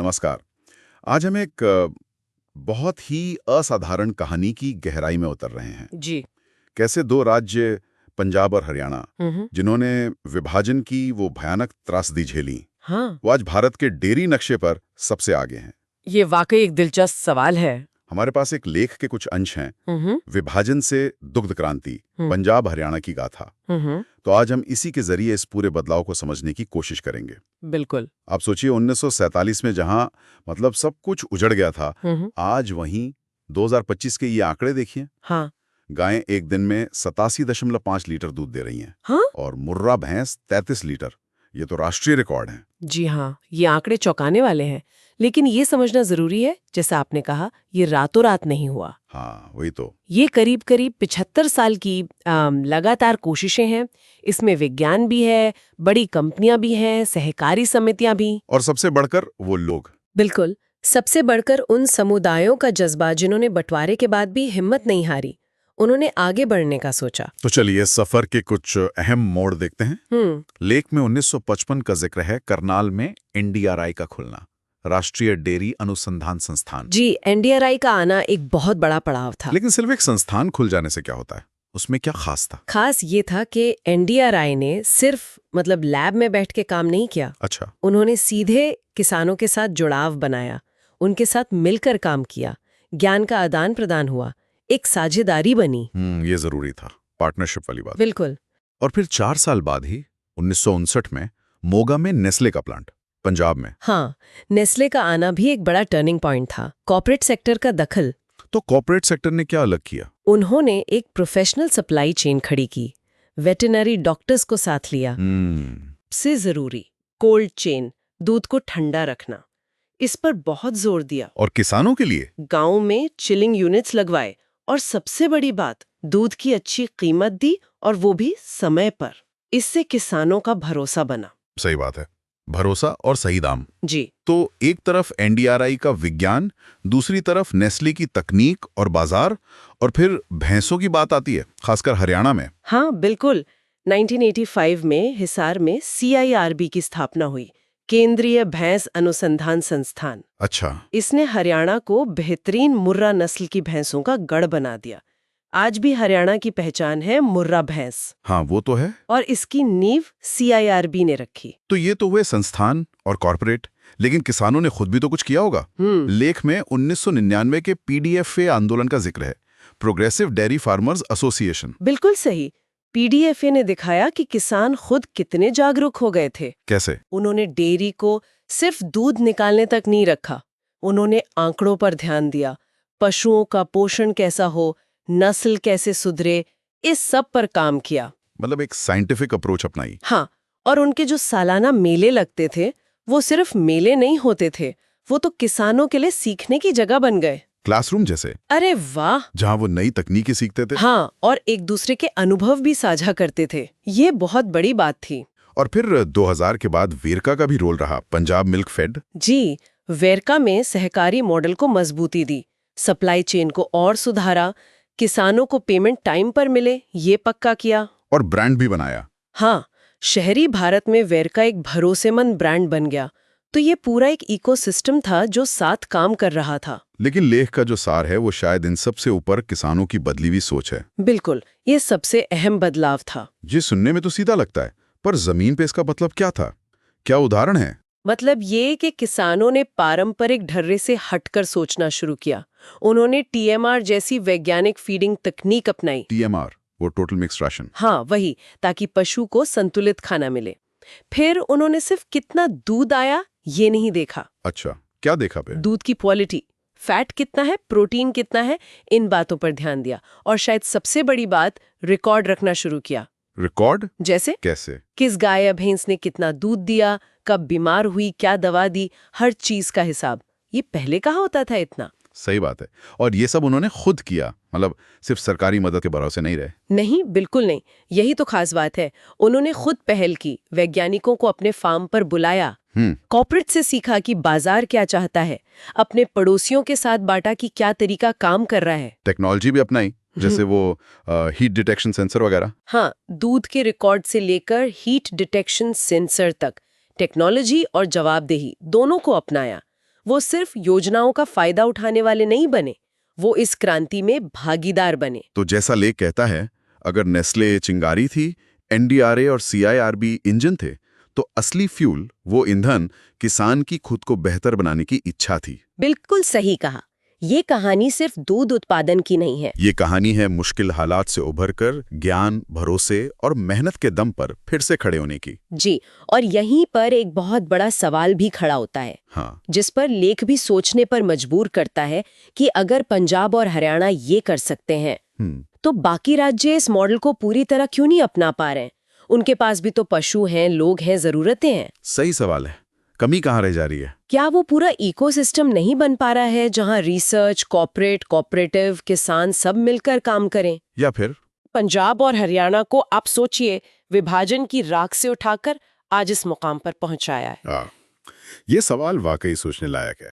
नमस्कार। आज हम एक बहुत ही असाधारण कहानी की गहराई में उतर रहे हैं। जी। कैसे दो राज्य, पंजाब और हरियाणा, हम्म। जिन्होंने विभाजन की वो भयानक त्रासदी झेली, हाँ, वो आज भारत के डेयरी नक्शे पर सबसे आगे हैं। ये वाकई एक दिलचस्प सवाल है। हमारे पास एक लेख के कुछ अंश हैं। हम्म। विभाजन से दुग्ध क्रांति, हम्म। पंजाब हरियाणा की गाथा। हम्म। तो आज हम इसी के जरिए इस पूरे बदलाव को समझने की कोशिश करेंगे। बिल्कुल। आप सोचिए 1947 में जहां मतलब सब कुछ उजड़ गया था, हम्म। आज वहीं 2025 के ये आंकड़े देखिए। हाँ। गायें एक दिन में 87.5 लीटर दूध दे रही हैं हाँ। और मुर्रा भैंस 33 लीटर। ये तो राष्ट्रीय रिकॉर्ड है। जी हाँ, ये आंकड़े चौंकाने वाले हैं। लेकिन ये समझना जरूरी है, जैसा आपने कहा, ये रातों रात नहीं हुआ। हाँ, वही तो। ये करीब करीब 75 साल की लगातार कोशिशें हैं। इसमें विज्ञान भी है, बड़ी कंपनियां भी हैं, सहकारी समितियां भी। और सबसे बढ़कर वो लोग। बिल्कुल। सबसे बढ़कर उन समुदायों का जज्बा जिन्होंने बंटवारे के बाद भी हिम्मत नहीं हारी। उन्होंने आगे बढ़ने का सोचा। तो चलिए सफर के कुछ अहम मोड़ देखते हैं। लेख में 1955 का जिक्र है, करनाल में एनडीआरआई का खुलना, राष्ट्रीय डेयरी अनुसंधान संस्थान। जी, एनडीआरआई का आना एक बहुत बड़ा पड़ाव था। लेकिन सिर्फ एक संस्थान खुल जाने से क्या होता है? उसमें क्या खास था? खास ये था कि एनडीआरआई ने सिर्फ लैब में बैठ के काम नहीं किया। अच्छा। उन्होंने सीधे किसानों के साथ जुड़ाव बनाया, उनके साथ मिलकर काम किया, ज्ञान का आदान प्रदान हुआ, एक साझेदारी बनी। ये जरूरी था, पार्टनरशिप वाली बात। बिल्कुल। और फिर 4 साल बाद ही 1959 में मोगा में नेस्ले का प्लांट, पंजाब में। हाँ, नेस्ले का आना भी एक बड़ा टर्निंग पॉइंट था। कॉर्पोरेट सेक्टर का दखल। तो कॉर्पोरेट सेक्टर ने क्या अलग किया? उन्होंने एक प्रोफेशनल सप्लाई चेन खड़ी की, वेटरनरी डॉक्टर्स को साथ लिया। सबसे जरूरी, कोल्ड चेन, दूध को ठंडा रखना, इस पर बहुत जोर दिया। और किसानों के लिए गांव में चिलिंग यूनिट्स लगवाए और सबसे बड़ी बात, दूध की अच्छी कीमत दी, और वो भी समय पर। इससे किसानों का भरोसा बना। सही बात है, भरोसा और सही दाम। जी। तो एक तरफ एनडीआरआई का विज्ञान, दूसरी तरफ नेस्ले की तकनीक और बाजार, और फिर भैंसों की बात आती है, खासकर हरियाणा में। हाँ, बिल्कुल। 1985 में हिसार में CIRB की स्थापना हुई, केंद्रीय भैंस अनुसंधान संस्थान। अच्छा। इसने हरियाणा को बेहतरीन मुर्रा नस्ल की भैंसों का गढ़ बना दिया। आज भी हरियाणा की पहचान है मुर्रा भैंस। हाँ, वो तो है। और इसकी नींव CIRB ने रखी। तो ये तो हुए संस्थान और कॉर्पोरेट, लेकिन किसानों ने खुद भी तो कुछ किया होगा। लेख में 1999 के PDFA आंदोलन का जिक्र है, प्रोग्रेसिव डेयरी फार्मर्स एसोसिएशन। बिल्कुल सही। PDFA ने दिखाया कि किसान खुद कितने जागरूक हो गए थे। कैसे? उन्होंने डेयरी को सिर्फ दूध निकालने तक नहीं रखा, उन्होंने आंकड़ों पर ध्यान दिया। पशुओं का पोषण कैसा हो, नस्ल कैसे सुधरे, इस सब पर काम किया। मतलब एक साइंटिफिक अप्रोच अपनाई। हाँ, और उनके जो सालाना मेले लगते थे, वो सिर्फ मेले नहीं होते थे, वो तो किसानों के लिए सीखने की जगह बन गए। क्लासरूम जैसे। अरे वाह! जहां वो नई तकनीकें सीखते थे। हाँ, और एक दूसरे के अनुभव भी साझा करते थे। ये बहुत बड़ी बात थी। और फिर 2000 के बाद वेरका का भी रोल रहा, पंजाब मिल्क फेड। जी, वेरका में सहकारी मॉडल को मजबूती दी, सप्लाई चेन को और सुधारा, किसानों को पेमेंट टाइम पर मिले, ये पक्का किया। और ब्रांड भी बनाया। हाँ, शहरी भारत में वेरका एक भरोसेमंद ब्रांड बन गया। तो ये पूरा एक इकोसिस्टम था जो साथ काम कर रहा था। लेकिन लेख का जो सार है वो शायद इन सब से ऊपर किसानों की बदली हुई सोच है। बिल्कुल, ये सबसे अहम बदलाव था। जी, सुनने में तो सीधा लगता है, पर जमीन पे इसका मतलब क्या था? क्या उदाहरण है? मतलब ये कि किसानों ने पारंपरिक ढर्रे से हटकर सोचना शुरू किया। उन्होंने TMR जैसी वैज्ञानिक फीडिंग तकनीक अपनाई। TMR, वो टोटल मिक्स राशन। हाँ, वही, ताकि पशु को संतुलित खाना मिले। फिर उन्होंने सिर्फ कितना दूध आया ये नहीं देखा। अच्छा, क्या देखा फिर? दूध की क्वालिटी, फैट कितना है, प्रोटीन कितना है, इन बातों पर ध्यान दिया। और शायद सबसे बड़ी बात, रिकॉर्ड रखना शुरू किया। रिकॉर्ड? जैसे कैसे? किस गाय या भैंस ने कितना दूध दिया, कब बीमार हुई, क्या दवा दी, हर चीज का हिसाब। ये पहले कहाँ होता था इतना? सही बात है। और ये सब उन्होंने खुद किया, मतलब सिर्फ सरकारी मदद के भरोसे नहीं रहे। नहीं, बिल्कुल नहीं। यही तो खास बात है। उन्होंने खुद पहल की, वैज्ञानिकों को अपने फार्म पर बुलाया, कॉर्पोरेट से सीखा कि बाजार क्या चाहता है, अपने पड़ोसियों के साथ बांटा कि क्या तरीका काम कर रहा है। टेक्नोलॉजी भी अपनाई, जैसे वो हीट डिटेक्शन सेंसर वगैरह। हाँ, दूध के रिकॉर्ड से लेकर हीट डिटेक्शन सेंसर तक टेक्नोलॉजी और जवाबदेही दोनों को अपनाया। वो सिर्फ योजनाओं का फायदा उठाने वाले नहीं बने, वो इस क्रांति में भागीदार बने। तो जैसा लेख कहता है, अगर नेस्ले चिंगारी थी, एनडीआरए और सीआईआरबी इंजन थे, तो असली फ्यूल, वो ईंधन, किसान की खुद को बेहतर बनाने की इच्छा थी। बिल्कुल सही कहा। ये कहानी सिर्फ दूध उत्पादन की नहीं है। ये कहानी है मुश्किल हालात से उभरकर ज्ञान, भरोसे और मेहनत के दम पर फिर से खड़े होने की। जी, और यहीं पर एक बहुत बड़ा सवाल भी खड़ा होता है, हाँ, जिस पर लेख भी सोचने पर मजबूर करता है कि अगर पंजाब और हरियाणा ये कर सकते हैं, तो बाकी राज्य इस मॉडल को पूरी तरह क्यों नहीं अपना पा रहे हैं? उनके पास भी तो पशु हैं, लोग हैं, जरूरतें हैं। सही सवाल है। कमी कहाँ रह जा रही है? क्या वो पूरा इकोसिस्टम नहीं बन पा रहा है जहां रिसर्च, कॉर्पोरेट, कोऑपरेटिव, किसान सब मिलकर काम करें? या फिर पंजाब और हरियाणा को आप सोचिए, विभाजन की राख से उठाकर आज इस मुकाम पर पहुंचाया है। ये सवाल वाकई सोचने लायक है।